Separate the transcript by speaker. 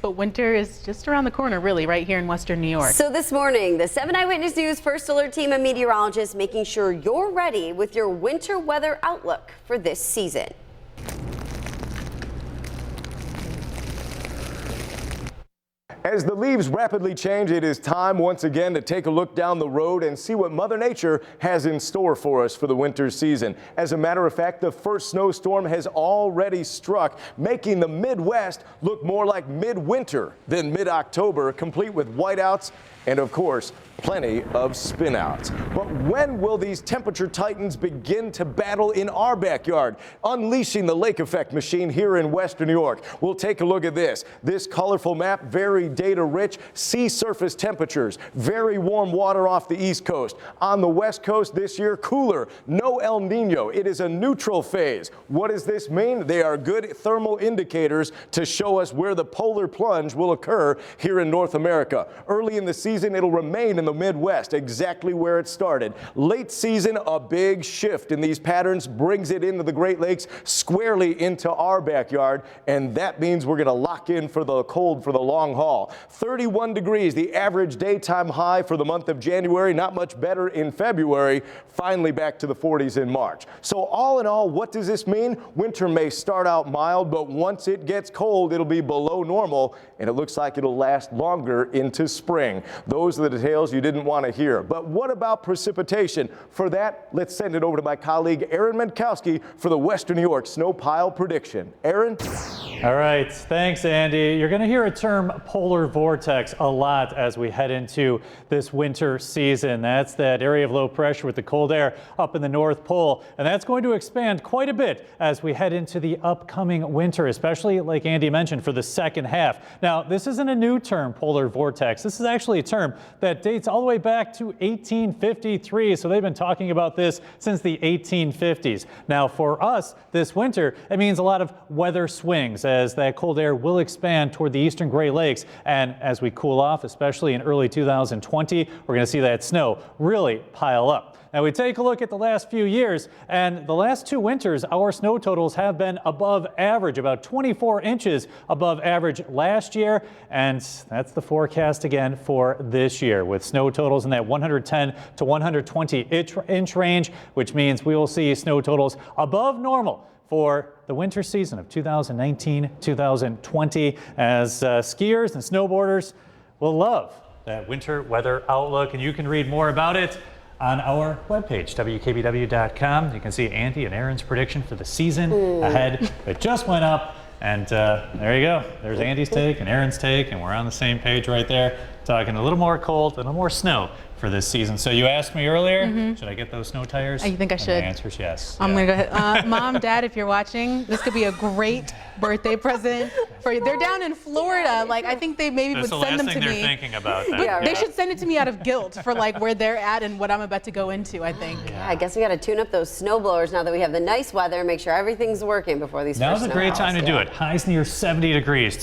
Speaker 1: But winter is just around the corner, really, right here in Western New York.
Speaker 2: So this morning, the 7 Eyewitness News First Alert team of meteorologists making sure you're ready with your winter weather outlook for this season.
Speaker 3: As the leaves rapidly change, it is time once again to take a look down the road and see what Mother Nature has in store for us for the winter season. As a matter of fact, the first snowstorm has already struck, making the Midwest look more like midwinter than mid-October, complete with whiteouts and, of course, plenty of spinouts. But when will these temperature titans begin to battle in our backyard, unleashing the lake effect machine here in Western New York? We'll take a look at this. This colorful map, very data-rich, sea surface temperatures, very warm water off the East Coast. On the West Coast this year, cooler, no El Nino. It is a neutral phase. What does this mean? They are good thermal indicators to show us where the polar plunge will occur here in North America. Early in the season, it'll remain in the Midwest, exactly where it started. Late season, a big shift in these patterns brings it into the Great Lakes, squarely into our backyard, and that means we're going to lock in for the cold for the long haul. 31 degrees, the average daytime high for the month of January, not much better in February, finally back to the 40s in March. So all in all, what does this mean? Winter may start out mild, but once it gets cold, it'll be below normal, and it looks like it'll last longer into spring. Those are the details you didn't want to hear. But what about precipitation? For that, let's send it over to my colleague Aaron Menkowski for the Western New York snow pile prediction. Aaron?
Speaker 4: All right, thanks, Andy. You're going to hear a term polar vortex a lot as we head into this winter season. That's that area of low pressure with the cold air up in the North Pole, and that's going to expand quite a bit as we head into the upcoming winter, especially like Andy mentioned for the second half. Now, this isn't a new term, polar vortex. This is actually a term that dates all the way back to 1853, so they've been talking about this since the 1850s. Now, for us this winter, it means a lot of weather swings as that cold air will expand toward the eastern Great Lakes, and as we cool off, especially in early 2020, we're going to see that snow really pile up. Now, we take a look at the last few years, and the last two winters, our snow totals have been above average, about 24 inches above average last year, and that's the forecast again for this year, with snow totals in that 110 to 120 inch range, which means we will see snow totals above normal for the winter season of 2019-2020, as skiers and snowboarders will love that winter weather outlook, and you can read more about it on our webpage, WKBW.com. You can see Andy and Aaron's prediction for the season ahead. It just went up, and there you go. There's Andy's take and Aaron's take, and we're on the same page right there, talking a little more cold, a little more snow for this season. So you asked me earlier, should I get those snow tires?
Speaker 1: I think I should.
Speaker 4: My answer is yes.
Speaker 1: I'm going to go ahead. Mom, Dad, if you're watching, this could be a great birthday present for you. They're down in Florida. Like, I think they maybe would send them to me.
Speaker 4: That's the last thing they're thinking about.
Speaker 2: Yeah,
Speaker 1: They should send it to me out of guilt for like where they're at and what I'm about to go into, I think.
Speaker 2: Yeah, I guess we got to tune up those snow blowers now that we have the nice weather and make sure everything's working before these
Speaker 4: Now's
Speaker 2: first
Speaker 4: a great
Speaker 2: snow
Speaker 4: time to do it. Highs near 70 degrees.